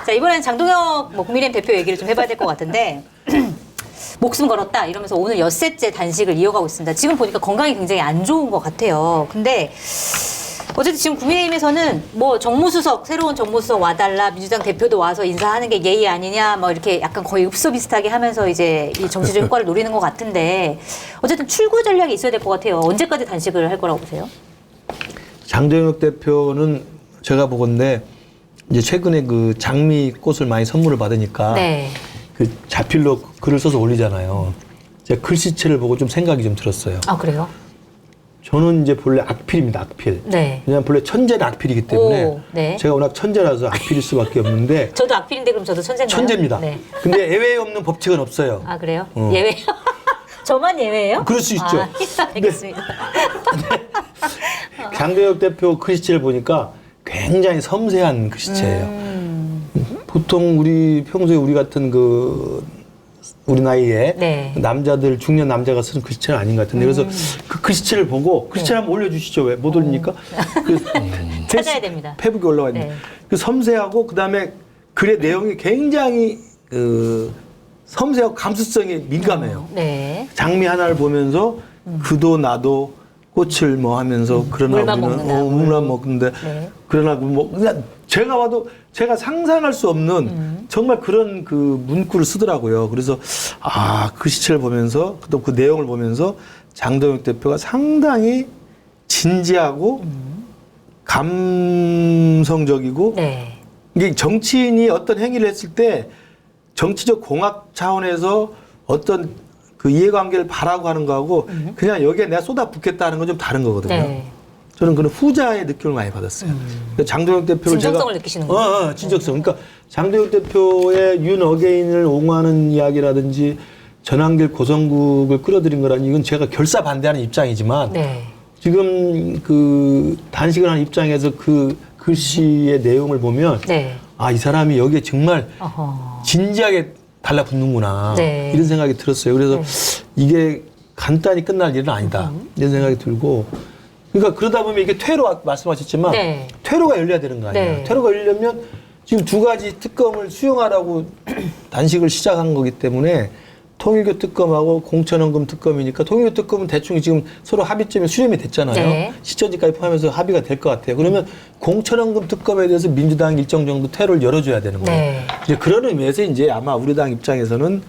자, 이번엔 장동혁 국민의힘 대표 얘기를 좀 해봐야 될 것 같은데 목숨 걸었다 이러면서 오늘 엿새째 단식을 이어가고 있습니다. 지금 보니까 건강이 굉장히 안 좋은 것 같아요. 근데 어쨌든 지금 국민의힘에서는 뭐 정무수석, 새로운 정무수석 와달라, 민주당 대표도 와서 인사하는 게 예의 아니냐, 뭐 이렇게 약간 거의 읍소 비슷하게 하면서 이제 이 정치적 효과를 노리는 것 같은데 어쨌든 출구 전략이 있어야 될 것 같아요. 언제까지 단식을 할 거라고 보세요? 장동혁 대표는 제가 보건데 이제 최근에 그 장미꽃을 많이 선물을 받으니까 네. 그 자필로 글을 써서 올리잖아요. 제가 글씨체를 보고 좀 생각이 좀 들었어요. 아, 그래요? 저는 이제 본래 악필입니다, 악필. 네. 왜냐하면 본래 천재는 악필이기 때문에 오, 네. 제가 워낙 천재라서 악필일 수밖에 없는데 저도 악필인데 그럼 저도 천재인가요? 천재입니다. 네. 근데 예외 없는 법칙은 없어요. 아, 그래요? 예외요? 저만 예외예요? 그럴 수 있죠. 아, 알겠습니다. 장동혁 대표 글씨체를 보니까 굉장히 섬세한 글씨체예요. 보통 우리 평소에 우리 같은 우리 나이에 네. 남자들 중년 남자가 쓰는 글씨체는 아닌 것 같은데 그래서 그 글씨체를 보고 글씨체를 한번 올려주시죠. 왜 못 올립니까? 찾아야 됩니다. 페북에 올라와 있는 네. 그 섬세하고 그다음에 글의 내용이 굉장히 섬세하고 감수성이 민감해요. 네. 장미 하나를 보면서 그도 나도 꽃을 뭐 하면서 그러나 물만 우리는 먹는다. 물만 먹는데 네. 그러나 뭐 그냥 제가 봐도 제가 상상할 수 없는 정말 그런 그 문구를 쓰더라고요. 그래서 그 시체를 보면서 또 그 내용을 보면서 장동혁 대표가 상당히 진지하고 감성적이고 네. 이게 정치인이 어떤 행위를 했을 때 정치적 공학 차원에서 어떤 그 이해관계를 바라고 하는 거하고 그냥 여기에 내가 쏟아붓겠다는 건 좀 다른 거거든요. 네. 저는 그런 후자의 느낌을 많이 받았어요. 그러니까 장동혁 대표를 진정성을 느끼시는군요. 진정성. 그러니까 장동혁 대표의 윤 어게인을 옹호하는 이야기라든지 전환길 고성국을 끌어들인 거라니 이건 제가 결사 반대하는 입장이지만 네. 지금 그 단식을 하는 입장에서 그 글씨의 내용을 보면 네. 이 사람이 여기에 정말 어허. 진지하게 달라붙는구나 네. 이런 생각이 들었어요. 그래서 이게 간단히 끝날 일은 아니다 이런 생각이 들고 그러니까 그러다 보면 이게 퇴로 말씀하셨지만 네. 퇴로가 열려야 되는 거 아니에요. 네. 퇴로가 열려면 지금 두 가지 특검을 수용하라고 단식을 시작한 거기 때문에 통일교 특검하고 공천원금 특검이니까 통일교 특검은 대충 지금 서로 합의점이 수렴이 됐잖아요. 네. 시처지까지 포함해서 합의가 될 것 같아요. 그러면 공천원금 특검에 대해서 민주당이 일정 정도 퇴로를 열어줘야 되는 거예요. 네. 이제 그런 의미에서 이제 아마 우리 당 입장에서는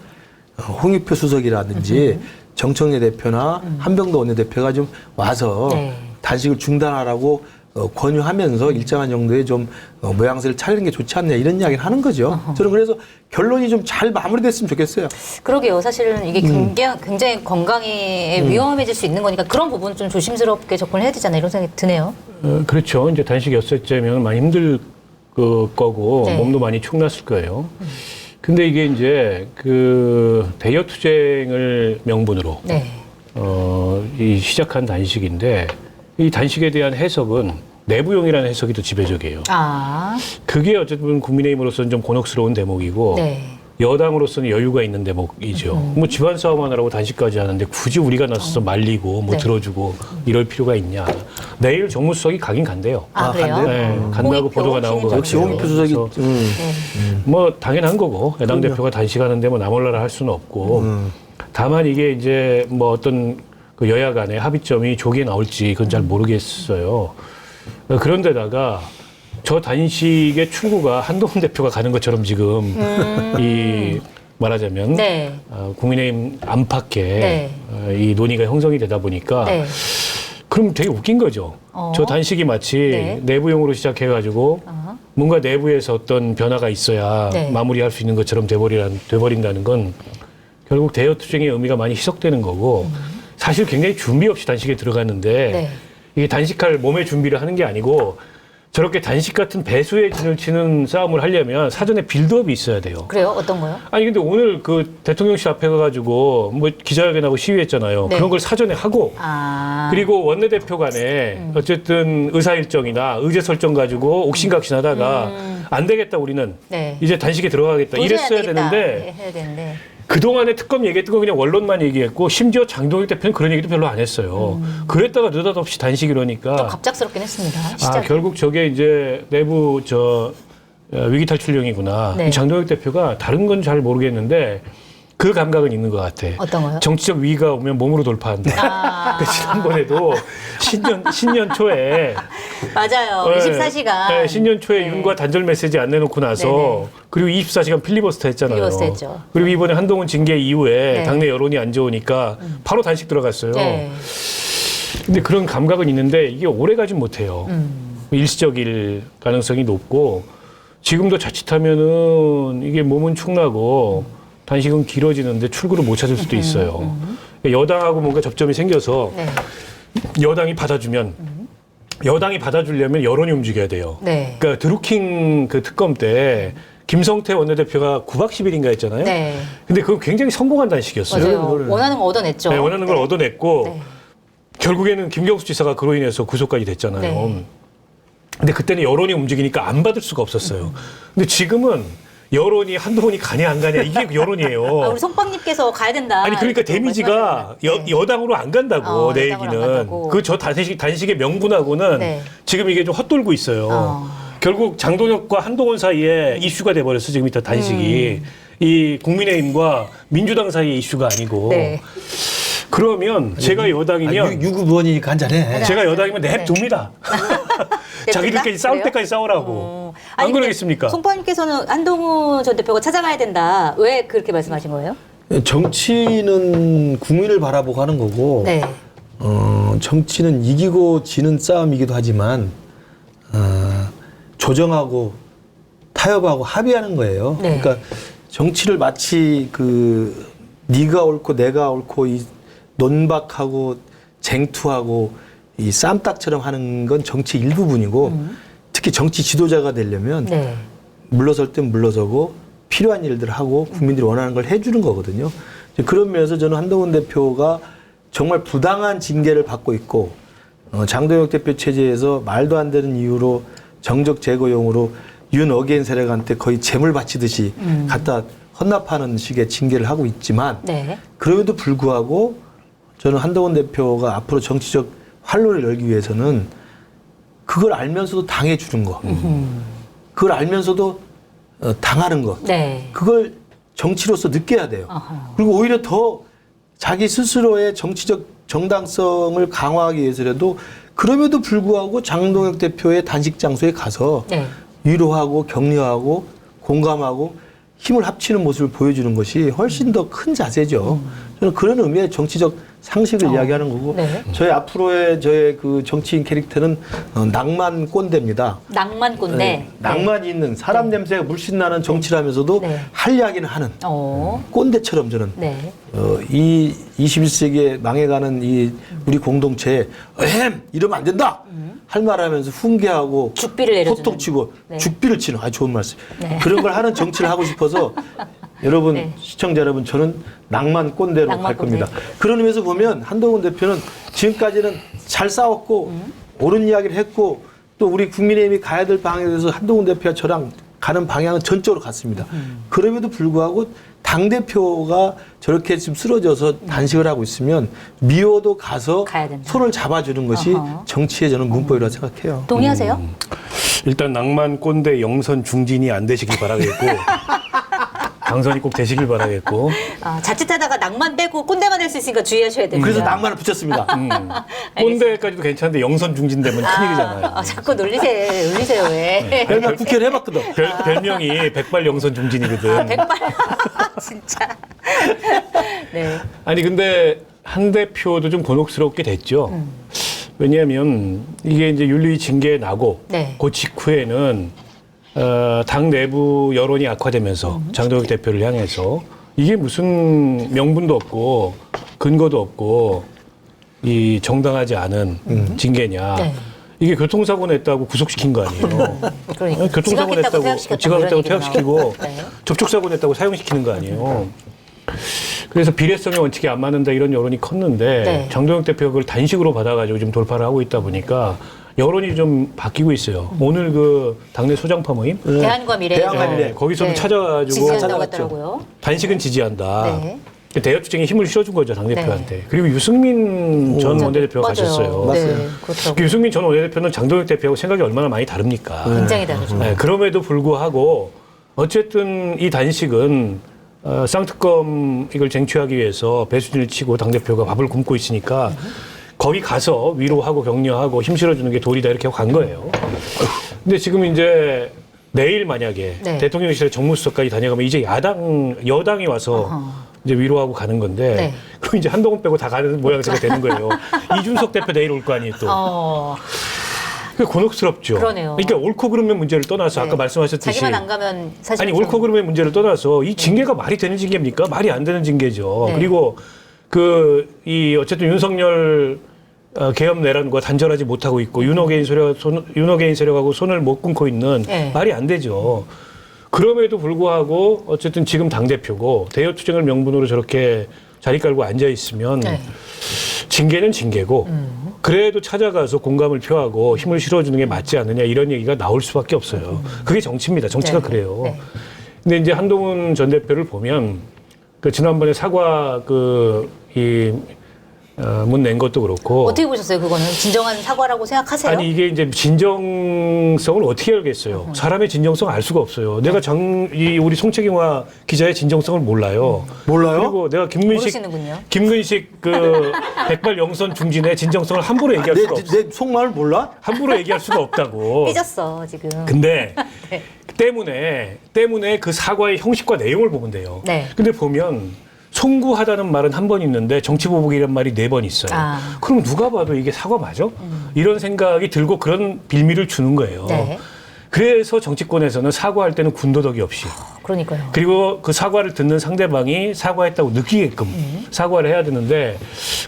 홍익표 수석이라든지 정청래 대표나 한병도 원내대표가 좀 와서 네. 단식을 중단하라고 권유하면서 일정한 정도의 좀 모양새를 차리는 게 좋지 않냐 이런 이야기를 하는 거죠. 저는 그래서 결론이 좀 잘 마무리됐으면 좋겠어요. 그러게요. 사실은 이게 굉장히 건강에 위험해질 수 있는 거니까 그런 부분 좀 조심스럽게 접근을 해야 되잖아요. 이런 생각이 드네요. 그렇죠. 이제 단식 엿새째면 많이 힘들 거고 네. 몸도 많이 축났을 거예요. 근데 이게 이제 그 대여 투쟁을 명분으로 네. 이 시작한 단식인데 이 단식에 대한 해석은 내부용이라는 해석이 더 지배적이에요. 아. 그게 어쨌든 국민의힘으로서는 좀 곤혹스러운 대목이고 네. 여당으로서는 여유가 있는 대목이죠. 뭐 집안 싸움 하느라고 단식까지 하는데 굳이 우리가 나서서 말리고 뭐 네. 들어주고 이럴 필요가 있냐. 내일 정무수석이 가긴 간대요. 아, 그래요? 간대요? 네, 간다고 홍익표 보도가 나온 것 역시 같아요. 홍익표 수석이 그래서 네. 뭐 당연한 거고 야당 대표가 단식하는데 뭐 나몰라라 할 수는 없고 다만 이게 이제 뭐 어떤 그 여야 간의 합의점이 조기에 나올지 그건 잘 모르겠어요. 그런데다가 저 단식의 출구가 한동훈 대표가 가는 것처럼 지금 이 말하자면 네. 국민의힘 안팎에 네. 이 논의가 형성이 되다 보니까 네. 그럼 되게 웃긴 거죠. 저 단식이 마치 네. 내부용으로 시작해가지고 뭔가 내부에서 어떤 변화가 있어야 네. 마무리할 수 있는 것처럼 돼버린다는 건 결국 대여 투쟁의 의미가 많이 희석되는 거고 사실 굉장히 준비 없이 단식에 들어갔는데 네. 이게 단식할 몸의 준비를 하는 게 아니고 저렇게 단식 같은 배수의 진을 치는 싸움을 하려면 사전에 빌드업이 있어야 돼요. 그래요? 어떤 거요? 아니 근데 오늘 그 대통령실 앞에 가가지고 뭐 기자회견하고 시위했잖아요. 네. 그런 걸 사전에 하고 아. 그리고 원내대표 간에 어쨌든 의사 일정이나 의제 설정 가지고 옥신각신하다가 안 되겠다 우리는 네. 이제 단식에 들어가겠다 도저히 안 이랬어야 되겠다. 되는데 네, 해야 되는데. 그동안에 특검 얘기했던 거 그냥 원론만 얘기했고 심지어 장동혁 대표는 그런 얘기도 별로 안 했어요. 그랬다가 느닷없이 단식 이러니까 좀 갑작스럽긴 했습니다. 시작. 결국 저게 이제 내부 위기 탈출령이구나. 네. 장동혁 대표가 다른 건 잘 모르겠는데 그 감각은 있는 것 같아. 어떤 거요? 정치적 위기가 오면 몸으로 돌파한다. 지난번에도 신년 초에 맞아요. 네, 24시간. 네, 신년 초에 네. 윤과 단절 메시지 안 내놓고 나서 네네. 그리고 24시간 필리버스터 했잖아요. 필리버스터 했죠. 그리고 이번에 한동훈 징계 이후에 네. 당내 여론이 안 좋으니까 바로 단식 들어갔어요. 네. 근데 그런 감각은 있는데 이게 오래 가진 못해요. 일시적일 가능성이 높고 지금도 자칫하면은 이게 몸은 축나고 단식은 길어지는데 출구를 못 찾을 수도 있어요. 여당하고 뭔가 접점이 생겨서 네. 여당이 받아주면 여당이 받아주려면 여론이 움직여야 돼요. 네. 그러니까 드루킹 그 특검 때 김성태 원내대표가 9박 10일인가 했잖아요. 네. 근데 그거 굉장히 성공한 단식이었어요. 맞아요. 원하는 거 얻어냈죠. 네, 원하는 걸 얻어냈고 네. 결국에는 김경수 지사가 그로 인해서 구속까지 됐잖아요. 네. 근데 그때는 여론이 움직이니까 안 받을 수가 없었어요. 근데 지금은 여론이 한동훈이 가냐 안 가냐 이게 여론이에요. 우리 송빵님께서 가야 된다. 아니 그러니까 이렇게 데미지가 말씀하셨는데. 여당으로 안 간다고 내 여당으로 안 얘기는 간다고. 그 저 단식의 명분하고는 네. 지금 이게 좀 헛돌고 있어요. 결국 장동혁과 한동훈 사이에 이슈가 돼버렸어 지금 이따 단식이 이 국민의힘과 민주당 사이의 이슈가 아니고 네. 그러면 제가 여당이면 유급 의원이 간절해. 제가 여당이면 네. 냅둡니다. 자기들끼리 싸울 그래요? 때까지 싸우라고. 안 아니, 근데 그러겠습니까? 송파님께서는 한동훈 전 대표가 찾아가야 된다. 왜 그렇게 말씀하신 거예요? 정치는 국민을 바라보고 하는 거고, 네. 정치는 이기고 지는 싸움이기도 하지만 조정하고 타협하고 합의하는 거예요. 네. 그러니까 정치를 마치 그 네가 옳고 내가 옳고 이 논박하고 쟁투하고 이 쌈딱처럼 하는 건 정치 일부분이고 특히 정치 지도자가 되려면 네. 물러설 땐 물러서고 필요한 일들을 하고 국민들이 원하는 걸 해주는 거거든요. 이제 그런 면에서 저는 한동훈 대표가 정말 부당한 징계를 받고 있고 장동혁 대표 체제에서 말도 안 되는 이유로 정적 제거용으로 윤 어게인 세력한테 거의 재물 바치듯이 갖다 헌납하는 식의 징계를 하고 있지만 네. 그럼에도 불구하고 저는 한동훈 대표가 앞으로 정치적 활로를 열기 위해서는 그걸 알면서도 당해주는 거, 그걸 알면서도 당하는 것, 네. 그걸 정치로서 느껴야 돼요. 어허. 그리고 오히려 더 자기 스스로의 정치적 정당성을 강화하기 위해서라도 그럼에도 불구하고 장동혁 대표의 단식 장소에 가서 네. 위로하고 격려하고 공감하고 힘을 합치는 모습을 보여주는 것이 훨씬 더 큰 자세죠. 저는 그런 의미의 정치적 상식을 이야기하는 거고 네. 저의 앞으로의 저의 그 정치인 캐릭터는 낭만 꼰대입니다. 낭만 꼰대. 네. 낭만이 있는 사람 냄새가 물씬 나는 정치라면서도 네. 할 이야기는 하는 꼰대처럼 저는 네. 이 21세기에 망해가는 이 우리 공동체에 이러면 안 된다 할 말하면서 훈계하고 죽비를 내려주는. 호통치고 네. 죽비를 치는 좋은 말씀. 네. 그런 걸 하는 정치를 하고 싶어서 여러분 네. 시청자 여러분 저는 낭만 꼰대로 낭만 갈 꼰대. 겁니다. 그런 의미에서 보면 한동훈 대표는 지금까지는 잘 싸웠고 옳은 이야기를 했고 또 우리 국민의힘이 가야 될 방향에 대해서 한동훈 대표와 저랑 가는 방향은 전적으로 같습니다. 그럼에도 불구하고 당대표가 저렇게 지금 쓰러져서 단식을 하고 있으면 미워도 가서 가야 된다. 손을 잡아주는 것이 어허. 정치의 저는 문법이라고 생각해요. 동의하세요? 일단 낭만 꼰대 영선 중진이 안 되시길 바라겠고 당선이 꼭 되시길 바라겠고 자칫하다가 낭만 빼고 꼰대만 될 수 있으니까 주의하셔야 됩니다. 그래서 낭만을 붙였습니다. 꼰대까지도 괜찮은데 영선 중진 되면 큰일이잖아요. 자꾸 놀리세요 왜? 내가 국회를 해봤거든. 별명이 백발 영선 중진이거든. 백발 진짜. 네. 아니 근데 한 대표도 좀 곤혹스럽게 됐죠. 왜냐하면 이게 이제 윤리 징계 나고 네. 그 직후에는 당 내부 여론이 악화되면서 장동혁 대표를 향해서 이게 무슨 명분도 없고 근거도 없고 이 정당하지 않은 징계냐. 네. 이게 교통사고 냈다고 구속시킨 거 아니에요. 그러니까 교통사고 냈다고 퇴학시켰다, 지각했다고 그런 퇴학시키고 얘기가 나오고. 네. 접촉사고 냈다고 사형시키는 거 아니에요. 그래서 비례성의 원칙이 안 맞는다 이런 여론이 컸는데 네. 장동혁 대표가 그걸 단식으로 받아가지고 지금 돌파를 하고 있다 보니까 여론이 좀 바뀌고 있어요. 오늘 그 당내 소장파 모임 대안과 미래. 대안과 미래. 거기서도 네. 찾아가지고 지지한다고 찾아갔죠. 하더라고요. 단식은 지지한다. 네. 대여투쟁에 힘을 실어준 거죠 당대표한테. 그리고 유승민 전 원내대표가 맞아요. 가셨어요. 맞아요. 네, 그렇더라고요. 유승민 전 원내대표는 장동혁 대표하고 생각이 얼마나 많이 다릅니까? 굉장히 다르죠. 네, 그럼에도 불구하고 어쨌든 이 단식은 쌍특검 이걸 쟁취하기 위해서 배수진을 치고 당대표가 밥을 굶고 있으니까 거기 가서 위로하고 격려하고 힘 실어주는 게 도리다 이렇게 간 거예요. 근데 지금 이제 내일 만약에 네. 대통령실에 정무수석까지 다녀가면 이제 여당이 와서 이제 위로하고 가는 건데 네. 그럼 이제 한동훈 빼고 다 가는 모양새가 되는 거예요. 이준석 대표 내일 올 거 아니에요 또. 그게 곤혹스럽죠. 그러네요. 그러니까 옳고 그름의 문제를 떠나서 네. 아까 말씀하셨듯이 자기만 안 가면 사실 아니 옳고 그름의 문제를 떠나서 이 징계가 말이 되는 징계입니까? 말이 안 되는 징계죠. 네. 그리고 어쨌든 윤석열 계엄 내란과 단절하지 못하고 있고 윤호개인 세력하고 손을 못 끊고 있는 네. 말이 안 되죠. 그럼에도 불구하고 어쨌든 지금 당대표고 대여투쟁을 명분으로 저렇게 자리 깔고 앉아 있으면 네. 징계는 징계고 그래도 찾아가서 공감을 표하고 힘을 실어주는 게 맞지 않느냐 이런 얘기가 나올 수밖에 없어요. 그게 정치입니다. 정치가 네. 그래요. 네. 근데 이제 한동훈 전 대표를 보면 그 지난번에 사과 문 낸 것도 그렇고 어떻게 보셨어요? 그거는 진정한 사과라고 생각하세요? 아니 이게 이제 진정성을 어떻게 알겠어요? 사람의 진정성 알 수가 없어요. 내가 우리 송채경화 기자의 진정성을 몰라요. 몰라요? 그리고 내가 모르시는군요. 김근식 그 백발영선 중진의 진정성을 함부로 얘기할 수가 없어. 내 속마음을 몰라? 함부로 얘기할 수가 없다고. 삐졌어 지금. 근데 네. 때문에 그 사과의 형식과 내용을 보면 돼요. 네. 근데 보면 송구하다는 말은 한 번 있는데 정치보복이라는 말이 4번 있어요. 그럼 누가 봐도 이게 사과 맞아? 이런 생각이 들고 그런 빌미를 주는 거예요. 네. 그래서 정치권에서는 사과할 때는 군더더기 없이 그러니까요. 그리고 그 사과를 듣는 상대방이 사과했다고 느끼게끔 사과를 해야 되는데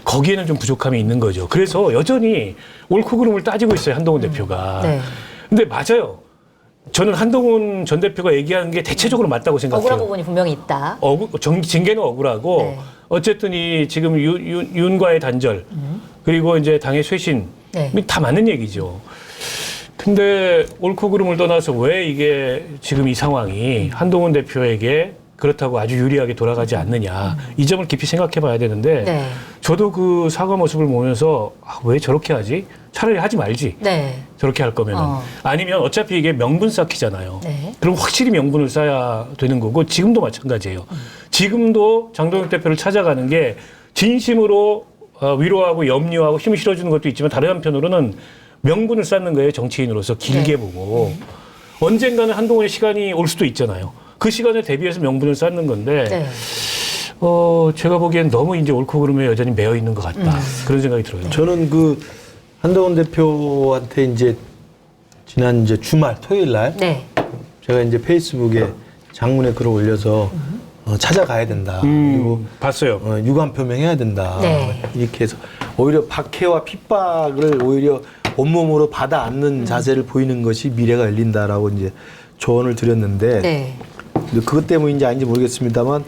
거기에는 좀 부족함이 있는 거죠. 그래서 여전히 옳고 그름을 따지고 있어요. 한동훈 대표가. 네. 근데 맞아요. 저는 한동훈 전 대표가 얘기하는 게 대체적으로 맞다고 생각해요. 억울한 부분이 분명히 있다. 징계는 억울하고 네. 어쨌든 이 지금 윤과의 단절 그리고 이제 당의 쇄신 네. 다 맞는 얘기죠. 근데 옳고 그름을 떠나서 왜 이게 지금 이 상황이 한동훈 대표에게 그렇다고 아주 유리하게 돌아가지 않느냐 이 점을 깊이 생각해 봐야 되는데 네. 저도 그 사과 모습을 보면서 왜 저렇게 하지? 차라리 하지 말지. 네. 저렇게 할 거면 아니면 어차피 이게 명분 쌓기잖아요. 네. 그럼 확실히 명분을 쌓아야 되는 거고 지금도 마찬가지예요. 지금도 장동혁 대표를 찾아가는 게 진심으로 위로하고 염려하고 힘을 실어주는 것도 있지만 다른 한편으로는 명분을 쌓는 거예요. 정치인으로서 길게 네. 보고 언젠가는 한동훈의 시간이 올 수도 있잖아요. 그 시간에 대비해서 명분을 쌓는 건데 네. 제가 보기엔 너무 이제 옳고 그름에 여전히 매여 있는 것 같다. 그런 생각이 들어요. 저는 그 한동훈 대표한테 이제 지난 이제 주말 토요일 날 네. 제가 이제 페이스북에 장문에 글을 올려서 찾아가야 된다. 그리고 봤어요. 유감 표명해야 된다. 네. 이렇게 해서 오히려 박해와 핍박을 오히려 온몸으로 받아 안는 자세를 보이는 것이 미래가 열린다라고 이제 조언을 드렸는데 네. 근데 그것 때문인지 아닌지 모르겠습니다만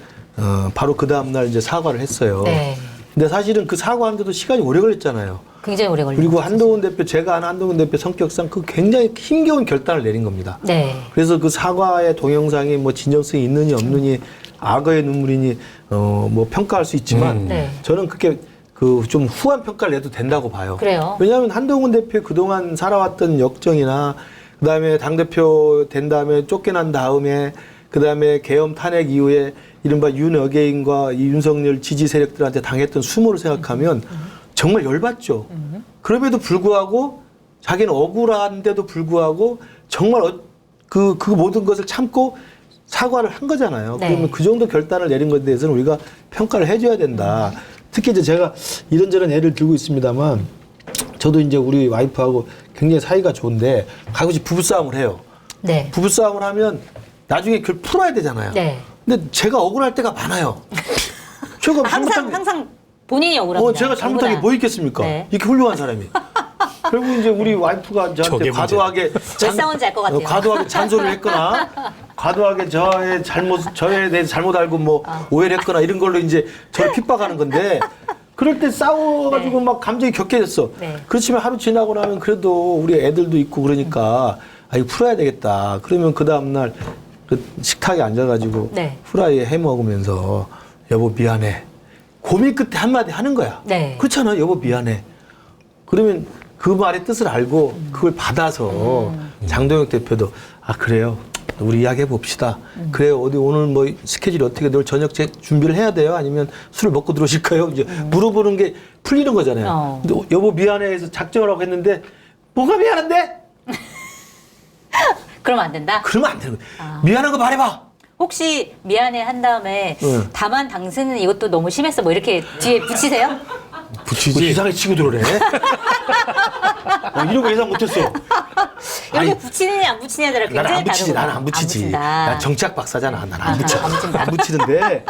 바로 그 다음 날 이제 사과를 했어요. 네. 근데 사실은 그 사과하는데도 시간이 오래 걸렸잖아요. 굉장히 오래 걸리고. 그리고 한동훈 대표, 제가 아는 한동훈 대표 성격상 그 굉장히 힘겨운 결단을 내린 겁니다. 네. 그래서 그 사과의 동영상이 뭐 진정성이 있느니 없느니 악어의 눈물이니 뭐 평가할 수 있지만 네. 저는 그렇게 그 좀 후한 평가를 내도 된다고 봐요. 그래요? 왜냐하면 한동훈 대표 그동안 살아왔던 역정이나 그다음에 당대표 된 다음에 쫓겨난 다음에 그다음에 계엄 탄핵 이후에 이른바 윤어게인과 이 윤석열 지지 세력들한테 당했던 수모를 생각하면 정말 열받죠. 그럼에도 불구하고 자기는 억울한데도 불구하고 정말 그 모든 것을 참고 사과를 한 거잖아요. 네. 그러면 그 정도 결단을 내린 것에 대해서는 우리가 평가를 해줘야 된다. 특히 이제 제가 이런저런 예를 들고 있습니다만 저도 이제 우리 와이프하고 굉장히 사이가 좋은데 가끔씩 부부싸움을 해요. 네. 부부싸움을 하면 나중에 그걸 풀어야 되잖아요. 네. 근데 제가 억울할 때가 많아요. 제가 항상 본인이 억울합니다. 제가 잘못한 게 뭐 있겠습니까? 네. 이렇게 훌륭한 사람이. 결국 이제 우리 와이프가 저한테 저게 과도하게 왜 싸운지 알 것 같아요. 과도하게 잔소리를 했거나 과도하게 저에 대해서 잘못 알고 뭐 오해를 했거나 이런 걸로 이제 저를 핍박하는 건데 그럴 때 싸워가지고 네. 막 감정이 격해졌어. 네. 그렇지만 하루 지나고 나면 그래도 우리 애들도 있고 그러니까 아 이거 풀어야 되겠다. 그러면 그 다음날 그 식탁에 앉아가지고 네. 후라이 해 먹으면서 여보 미안해. 고민 끝에 한마디 하는 거야. 네. 그렇잖아. 여보 미안해. 그러면 그 말의 뜻을 알고 그걸 받아서 장동혁 대표도 아 그래요. 우리 이야기해 봅시다. 그래요. 어디 오늘 뭐 스케줄이 어떻게 내일 저녁 준비를 해야 돼요? 아니면 술을 먹고 들어오실까요? 이제 물어보는 게 풀리는 거잖아요. 근데 여보 미안해 해서 작정을 하고 했는데 뭐가 미안한데? 그러면 안 된다? 그러면 안 되는 거야. 미안한 거 말해봐. 혹시 미안해 한 다음에 응. 다만 당신은 이것도 너무 심했어 뭐 이렇게 뒤에 붙이세요? 붙이지. 이상하게 치고 들어오네. 이런 거 예상 못했어. 이렇게 붙이느냐 안 붙이느냐에 따라 나는 굉장히 안 붙이지. 다르구나. 나는 안 붙이지. 붙인다. 난 정치학 박사잖아. 나는 안 붙여. 안 붙인다. 안 붙이는데.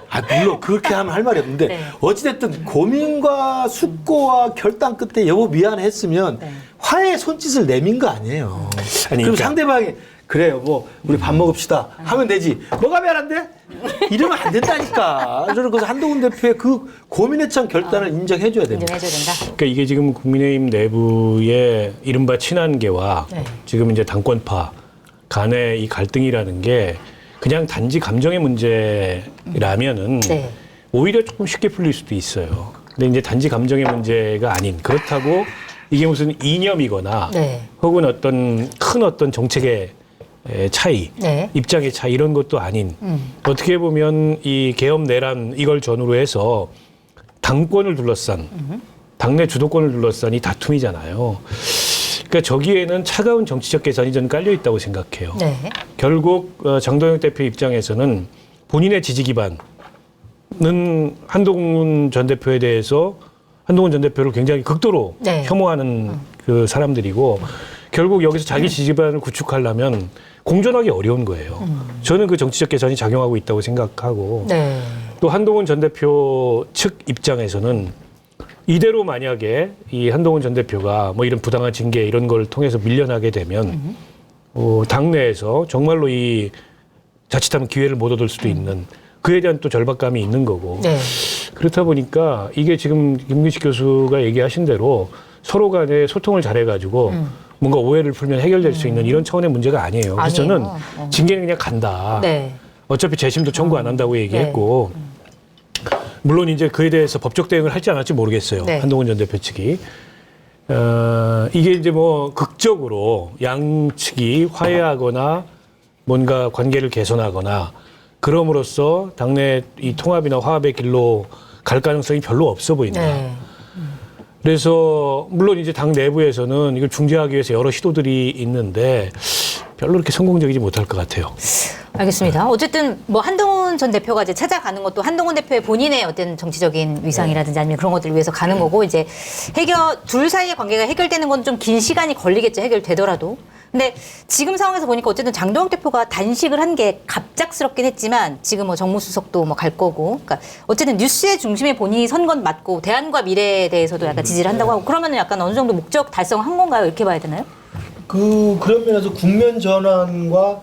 아, 물론 그렇게 하면 할 말이 없는데 네. 어찌됐든 고민과 숙고와 결단 끝에 여보 미안해 했으면 네. 화해의 손짓을 내민 거 아니에요. 아니, 그럼 그러니까- 상대방이 그래 여보 우리 밥 먹읍시다 하면 되지. 뭐가 미안한데? 이러면 안 된다니까. 저는 그래서 한동훈 대표의 그 고민에 찬 결단을 인정해줘야 됩니다. 인정해줘야 된다. 그러니까 이게 지금 국민의힘 내부의 이른바 친한계와 네. 지금 이제 당권파 간의 이 갈등이라는 게 그냥 단지 감정의 문제라면은 네. 오히려 조금 쉽게 풀릴 수도 있어요. 근데 이제 단지 감정의 문제가 아닌 그렇다고 이게 무슨 이념이거나 네. 혹은 어떤 정책의 차이, 네. 입장의 차이 이런 것도 아닌 어떻게 보면 이 계엄 내란 이걸 전후로 해서 당권을 둘러싼 당내 주도권을 둘러싼 이 다툼이잖아요. 그러니까 저기에는 차가운 정치적 계산이 저는 깔려 있다고 생각해요. 네. 결국 장동혁 대표 입장에서는 본인의 지지 기반은 한동훈 전 대표에 대해서 한동훈 전 대표를 굉장히 극도로 네. 혐오하는 그 사람들이고 결국 여기서 자기 지지 기반을 구축하려면 공존하기 어려운 거예요. 저는 그 정치적 계산이 작용하고 있다고 생각하고 네. 또 한동훈 전 대표 측 입장에서는 이대로 만약에 이 한동훈 전 대표가 뭐 이런 부당한 징계 이런 걸 통해서 밀려나게 되면 당내에서 정말로 이 자칫하면 기회를 못 얻을 수도 있는 그에 대한 또 절박감이 있는 거고 네. 그렇다 보니까 이게 지금 김근식 교수가 얘기하신 대로 서로 간에 소통을 잘해가지고 뭔가 오해를 풀면 해결될 수 있는 이런 차원의 문제가 아니에요. 그래서 저는 아니에요. 징계는 그냥 간다. 네. 어차피 재심도 청구 안 한다고 얘기했고 물론 이제 그에 대해서 법적 대응을 할지 안 할지 모르겠어요. 네. 한동훈 전 대표 측이. 이게 이제 뭐 극적으로 양측이 화해하거나 뭔가 관계를 개선하거나 그럼으로써 당내 이 통합이나 화합의 길로 갈 가능성이 별로 없어 보인다. 네. 그래서 물론 이제 당 내부에서는 이걸 중재하기 위해서 여러 시도들이 있는데 별로 그렇게 성공적이지 못할 것 같아요. 알겠습니다. 어쨌든 뭐 한동훈 전 대표가 이제 찾아가는 것도 한동훈 대표의 본인의 어떤 정치적인 위상이라든지 아니면 그런 것들을 위해서 가는 거고 이제 둘 사이의 관계가 해결되는 건 좀 긴 시간이 걸리겠죠. 해결되더라도. 근데 지금 상황에서 보니까 어쨌든 장동혁 대표가 단식을 한 게 갑작스럽긴 했지만 지금 뭐 정무수석도 뭐 갈 거고. 그러니까 어쨌든 뉴스의 중심에 본인이 선 건 맞고 대안과 미래에 대해서도 약간 지지를 한다고 하고 그러면은 약간 어느 정도 목적 달성한 건가요? 이렇게 봐야 되나요? 그런 면에서 국면 전환과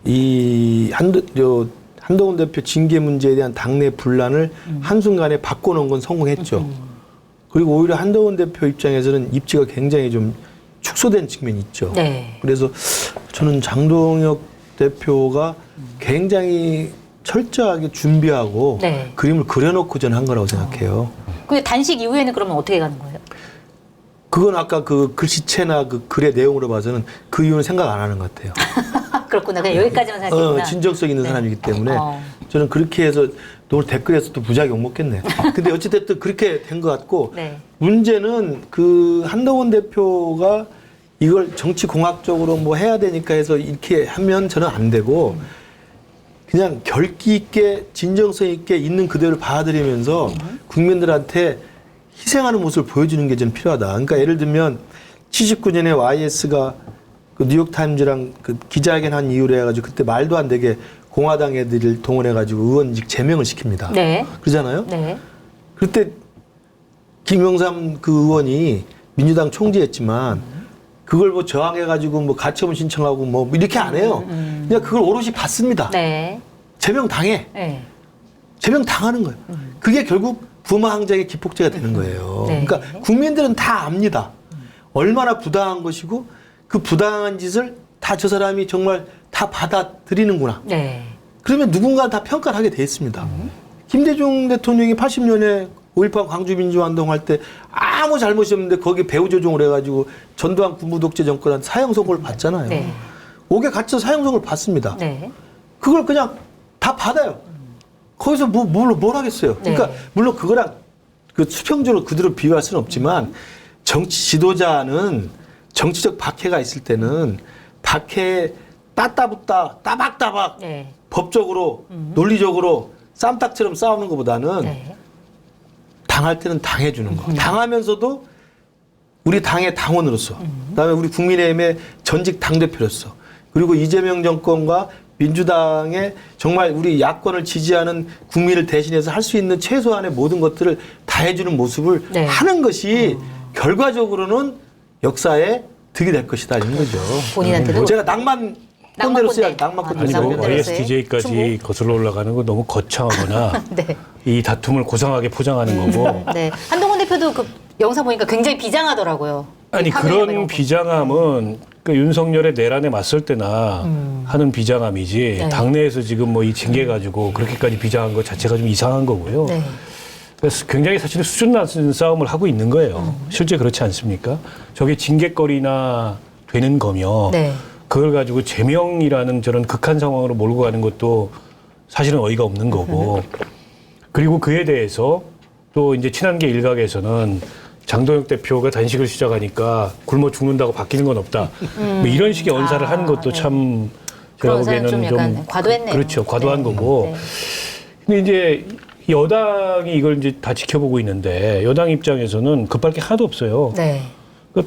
이 한동훈 대표 징계 문제에 대한 당내 분란을 한순간에 바꿔놓은 건 성공했죠. 그리고 오히려 한동훈 대표 입장에서는 입지가 굉장히 좀 축소된 측면이 있죠. 네. 그래서 저는 장동혁 대표가 굉장히 철저하게 준비하고 네. 그림을 그려놓고 저는 한 거라고 생각해요. 근데 단식 이후에는 그러면 어떻게 가는 거예요? 그건 아까 그 글씨체나 그 글의 내용으로 봐서는 그 이유는 생각 안 하는 것 같아요. 그렇구나. 그냥 여기까지만 생각했구나. 진정성 있는 네. 사람이기 때문에 어. 저는 그렇게 해서 오늘 댓글에서 또 무지하게 욕먹겠네. 근데 어찌됐든 그렇게 된 것 같고 네. 문제는 그 한동훈 대표가 이걸 정치공학적으로 뭐 해야 되니까 해서 이렇게 하면 저는 안 되고 그냥 결기 있게 진정성 있게 있는 그대로 받아들이면서 국민들한테 희생하는 모습을 보여주는 게 좀 필요하다. 그러니까 예를 들면 79년에 YS가 그 뉴욕타임즈랑 그 기자회견한 이후로 해가지고 그때 말도 안 되게 공화당 애들을 동원해가지고 의원직 제명을 시킵니다. 네. 그러잖아요. 네. 그때 김영삼 그 의원이 민주당 총재였지만 그걸 뭐 저항해가지고 뭐 가처분 신청하고 뭐 이렇게 안 해요. 그냥 그걸 오롯이 받습니다. 네. 제명 당해. 네. 제명 당하는 거예요. 그게 결국 부마항쟁의 기폭제가 되는 거예요. 네. 그러니까 국민들은 다 압니다. 얼마나 부당한 것이고 그 부당한 짓을 다 저 사람이 정말 다 받아들이는구나. 네. 그러면 누군가 다 평가를 하게 돼 있습니다. 김대중 대통령이 80년에 5.18 광주민주화운동 할 때 아무 잘못이 없는데 거기 배후 조종을 해가지고 전두환 군부독재 정권한 사형 선고를 받잖아요. 네. 옥에 갇혀 사형 선고를 받습니다. 네. 그걸 그냥 다 받아요. 거기서 뭘 하겠어요. 그러니까 네. 물론 그거랑 그 수평적으로 그대로 비교할 수는 없지만 정치 지도자는 정치적 박해가 있을 때는 박해 따따붙다 따박따박 네. 법적으로 논리적으로 쌈딱처럼 싸우는 것보다는 네. 당할 때는 당해주는 거. 당하면서도 우리 당의 당원으로서 그다음에 우리 국민의힘의 전직 당대표로서 그리고 이재명 정권과 민주당의 정말 우리 야권을 지지하는 국민을 대신해서 할 수 있는 최소한의 모든 것들을 다 해주는 모습을 네. 하는 것이 결과적으로는 역사에 득이 될 것이다 이런 거죠. 본인한테도 제가 낭만 꼰대로 써야 낭만 꼰대로 아니 써야 뭐 낭만대로 써요. ISTJ까지 충분. 거슬러 올라가는 거 너무 거창하거나 네. 이 다툼을 고상하게 포장하는 거고 네. 한동훈 대표도 그 영상 보니까 굉장히 비장하더라고요. 아니 이 카메라 이런 그런 거. 비장함은 그 윤석열의 내란에 맞설 때나 하는 비장함이지 네. 당내에서 지금 뭐 이 징계 가지고 그렇게까지 비장한 것 자체가 좀 이상한 거고요. 네. 그래서 굉장히 사실 수준 낮은 싸움을 하고 있는 거예요. 실제 그렇지 않습니까? 저게 징계거리나 되는 거며 네. 그걸 가지고 제명이라는 저런 극한 상황으로 몰고 가는 것도 사실은 어이가 없는 거고 그리고 그에 대해서 또 이제 친한계 일각에서는 장동혁 대표가 단식을 시작하니까 굶어 죽는다고 바뀌는 건 없다. 뭐 이런 식의 언사를 하는 것도 네. 참 그런 제가 언사는 보기에는 좀 약간 과도했네요. 그렇죠. 과도한 네. 거고. 네. 근데 이제 여당이 이걸 이제 다 지켜보고 있는데 여당 입장에서는 급할 게 하나도 없어요. 네.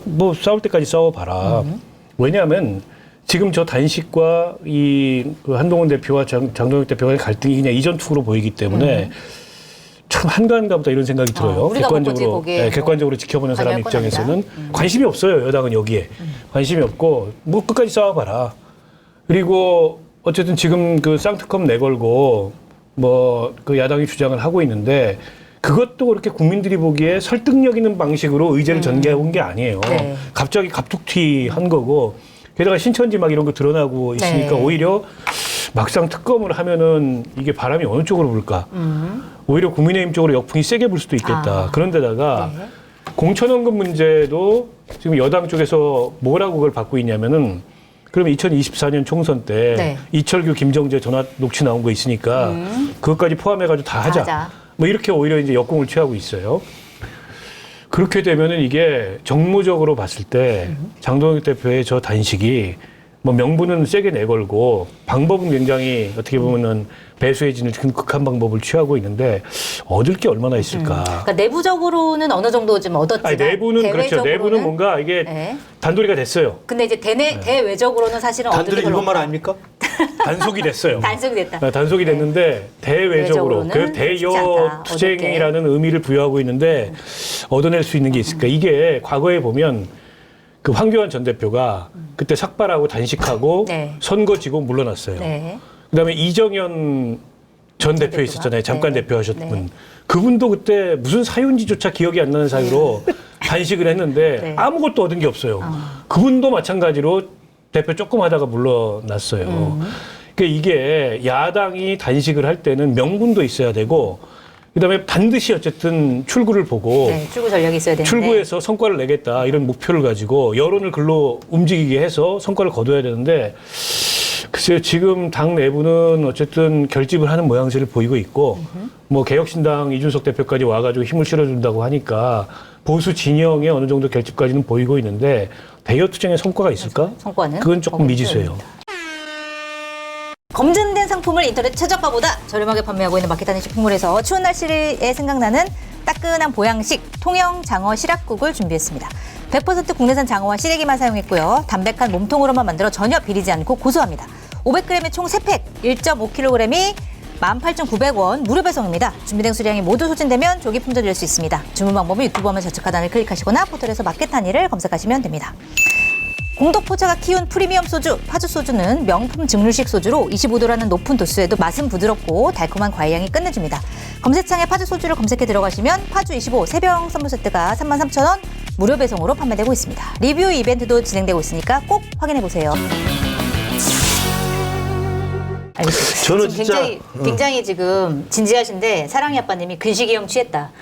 뭐 싸울 때까지 싸워봐라. 왜냐하면 지금 저 단식과 그 한동훈 대표와 장동혁 대표의 갈등이 그냥 이전투구로 보이기 때문에 참 한가한가 보다 이런 생각이 들어요. 우리가 뭐 보지 거기에 뭐 객관적으로 지켜보는 사람 관여할 건 입장에서는 아니다. 관심이 없어요. 여당은 여기에. 관심이 없고 뭐 끝까지 싸워봐라. 그리고 어쨌든 지금 그 쌍특검 내걸고 뭐 그 야당이 주장을 하고 있는데 그것도 그렇게 국민들이 보기에 설득력 있는 방식으로 의제를 전개해 온 게 아니에요. 네. 갑자기 갑툭튀 한 거고 게다가 신천지 막 이런 거 드러나고 있으니까 네. 오히려 막상 특검을 하면은 이게 바람이 어느 쪽으로 불까? 오히려 국민의힘 쪽으로 역풍이 세게 불 수도 있겠다. 그런데다가 네. 공천원금 문제도 지금 여당 쪽에서 뭐라고 그걸 받고 있냐면은 그러면 2024년 총선 때 네. 이철규, 김정재 전화 녹취 나온 거 있으니까 그것까지 포함해가지고 다 하자. 뭐 이렇게 오히려 이제 역공을 취하고 있어요. 그렇게 되면은 이게 정무적으로 봤을 때 장동혁 대표의 저 단식이 뭐 명분은 세게 내걸고 방법은 굉장히 어떻게 보면은 배수해지는 극한 방법을 취하고 있는데 얻을 게 얼마나 있을까. 그러니까 내부적으로는 어느 정도 좀 얻었지만 아니, 내부는 그렇죠. 내부는 뭔가 이게 네. 단도리가 됐어요. 근데 이제 대외적으로는 사실은 얻을 단들이 게 별로 일본말 없다. 아닙니까? 단속이 됐어요. 단속이 됐다. 단속이 됐는데 대외적으로 그 외적으로는 쉽지 않다. 대여 투쟁이라는 의미를 부여하고 있는데 얻어낼 수 있는 게 있을까? 이게 과거에 보면 그 황교안 전 대표가 그때 삭발하고 단식하고 네. 선거 지고 물러났어요. 네. 그다음에 이정현 전 대표 대표가? 있었잖아요. 잠깐 네. 대표하셨던 네. 분. 그분도 그때 무슨 사유인지조차 기억이 안 나는 사유로 단식을 했는데 네. 아무것도 얻은 게 없어요. 그분도 마찬가지로 대표 조금 하다가 물러났어요. 그러니까 이게 야당이 단식을 할 때는 명분도 있어야 되고 그다음에 반드시 어쨌든 출구를 보고 네, 출구 전략이 있어야 되는데. 출구에서 성과를 내겠다 이런 목표를 가지고 여론을 글로 움직이게 해서 성과를 거둬야 되는데 글쎄요 지금 당 내부는 어쨌든 결집을 하는 모양새를 보이고 있고 뭐 개혁신당 이준석 대표까지 와가지고 힘을 실어준다고 하니까 보수 진영의 어느 정도 결집까지는 보이고 있는데 대여 투쟁의 성과가 있을까? 성과는 그건 조금 미지수예요. 검증된 상품을 인터넷 최저가보다 저렴하게 판매하고 있는 마켓하는 식품몰에서 추운 날씨에 생각나는 따끈한 보양식 통영 장어 시락국을 준비했습니다. 100% 국내산 장어와 시래기만 사용했고요. 담백한 몸통으로만 만들어 전혀 비리지 않고 고소합니다. 500g에 총 3팩, 1.5kg이 18,900원 무료 배송입니다. 준비된 수량이 모두 소진되면 조기 품절될 수 있습니다. 주문 방법은 유튜브 화면 좌측 하단을 클릭하시거나 포털에서 마켓하니를 검색하시면 됩니다. 공덕포차가 키운 프리미엄 소주 파주 소주는 명품 증류식 소주로 25도라는 높은 도수에도 맛은 부드럽고 달콤한 과일향이 끝내줍니다. 검색창에 파주 소주를 검색해 들어가시면 파주 25 3병 선물 세트가 33,000원 무료 배송으로 판매되고 있습니다. 리뷰 이벤트도 진행되고 있으니까 꼭 확인해 보세요. 알겠습니다. 저는 지금 진짜 굉장히 지금 진지하신데 사랑이 아빠님이 근시기형 취했다.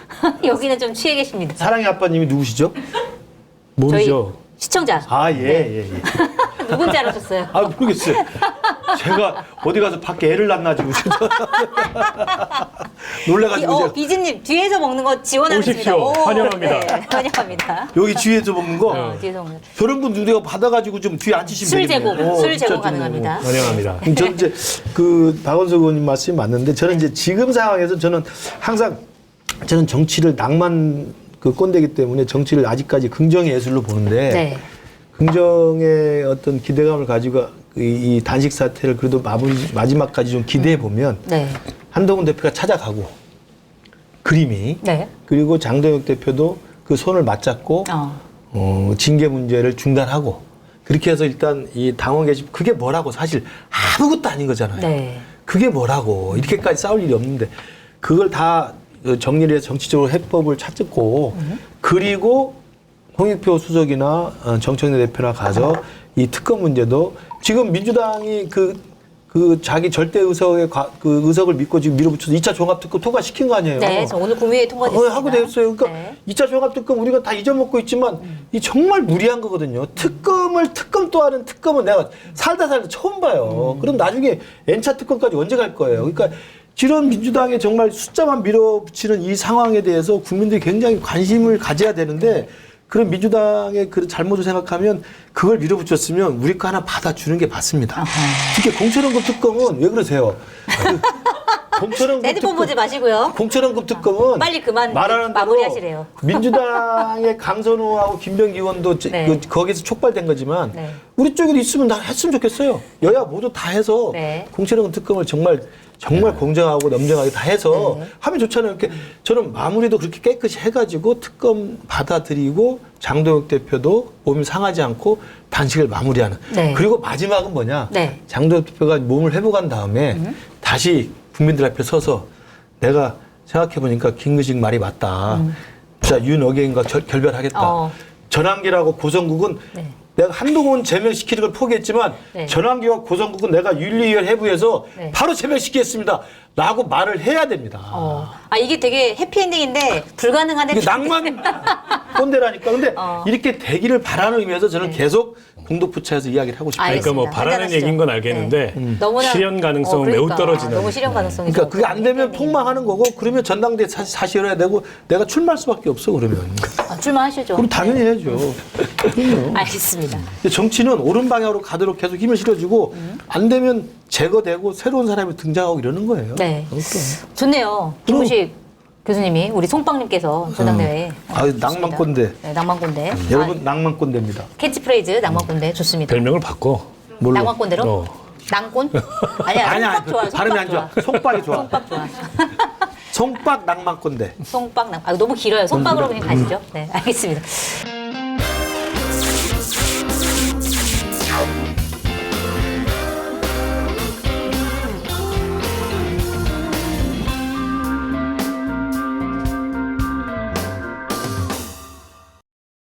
여기는 좀 취해 계십니다. 사랑의 아빠님이 누구시죠? 모르죠. 시청자. 아, 예. 누군지 알아셨어요? 아, 모르겠어요. 제가 어디 가서 밖에 애를 낳나지고 놀래가지고 제가 비지님 뒤에서 먹는 거 지원하겠습니다. 오십시오. 환영합니다. 네, 환영합니다. 여기 뒤에서 먹는 거 뒤에서 먹는 저런 분 우리가 받아가지고 좀 뒤에 앉히시면 술 되겠네요. 제공, 술 진짜 제공 좀, 가능합니다. 환영합니다. 저는 이제 그 박원석 의원님 말씀이 맞는데 저는 이제 지금 상황에서 저는 항상 저는 정치를 낭만 그 꼰대이기 때문에 정치를 아직까지 긍정의 예술로 보는데 네. 긍정의 어떤 기대감을 가지고 이 단식 사태를 그래도 마지막까지 좀 기대해 보면 네. 한동훈 대표가 찾아가고 그림이 네. 그리고 장동혁 대표도 그 손을 맞잡고 징계 문제를 중단하고 그렇게 해서 일단 이 당원 개집 그게 뭐라고 사실 아무것도 아닌 거잖아요. 네. 그게 뭐라고 이렇게까지 싸울 일이 없는데 그걸 다 정리를 해서 정치적으로 해법을 찾고 그리고 홍익표 수석이나 정청래 대표나 가서 이 특검 문제도 지금 민주당이 그 자기 절대 의석의 그 의석을 믿고 지금 밀어붙여서 2차 종합특검 통과시킨 거 아니에요? 네, 저 오늘 국무회의 통과됐습니다. 하고 됐어요. 그러니까 네. 2차 종합특검 우리가 다 잊어먹고 있지만 이 정말 무리한 거거든요. 특검을 특검 또 하는 특검은 내가 살다 처음 봐요. 그럼 나중에 N차 특검까지 언제 갈 거예요? 그러니까 이런 민주당의 정말 숫자만 밀어붙이는 이 상황에 대해서 국민들이 굉장히 관심을 가져야 되는데 그런 민주당의 그 잘못을 생각하면 그걸 밀어붙였으면 우리 거 하나 받아주는 게 맞습니다. 특히 공천원금 특검은 왜 그러세요? 공천원금 핸드폰 보지 마시고요. 공천원금 특검은 빨리 그만 말하는 대로 마무리하시래요. 민주당의 강선우하고 김병기 의원도 네. 거기서 촉발된 거지만 네. 우리 쪽에도 있으면 다 했으면 좋겠어요. 여야 모두 다 해서 네. 공천원금 특검을 정말 공정하고 넘정하게 다 해서 네. 하면 좋잖아요. 이렇게 저는 마무리도 그렇게 깨끗이 해가지고 특검 받아들이고 장동혁 대표도 몸이 상하지 않고 단식을 마무리하는. 네. 그리고 마지막은 뭐냐? 네. 장동혁 대표가 몸을 회복한 다음에 다시 국민들 앞에 서서 내가 생각해 보니까 김근식 말이 맞다. 자 윤어게인과 결별하겠다. 전환기라고 고성국은 네. 내가 한동훈 제명시키는 걸 포기했지만 네. 전환기와 고성국은 내가 윤리위원 해부해서 네. 바로 제명시키겠습니다. 라고 말을 해야 됩니다. 이게 되게 해피엔딩인데 불가능한 이게 해피엔딩. 낭만 꼰대라니까. 근데 이렇게 되기를 바라는 의미에서 저는 네. 계속 공덕포차에서 이야기를 하고 싶어요. 그러니까 뭐 알겠습니다. 바라는 한잔하시죠. 얘기인 건 알겠는데 너무나 실현 가능성은 매우 떨어지는. 너무 실현 가능성이 그러니까 그게 안 되면 해피엔딩. 폭망하는 거고 그러면 전당대회 다시 열어야 되고 내가 출마할 수밖에 없어 그러면. 출마하시죠. 그럼 당연히 해야죠. 그럼요. 알겠습니다. 정치는 옳은 방향으로 가도록 계속 힘을 실어주고 안 되면 제거되고 새로운 사람이 등장하고 이러는 거예요. 네. 그것도. 좋네요. 김우식 교수님이 우리 송빵님께서 전당대회에 낭만꼰대. 네, 낭만꼰대. 여러분 낭만꼰대입니다. 캐치프레이즈 낭만꼰대 좋습니다. 별명을 바꿔. 뭘로? 낭만꼰대로? 낭꼰? 아니야. 송박 좋아요. 발음이 안 좋아. 송박이 좋아. 송박 좋아. 송박 낭만꼰대. 송박 너무 길어요. 송박으로 그냥 가시죠. 네, 알겠습니다.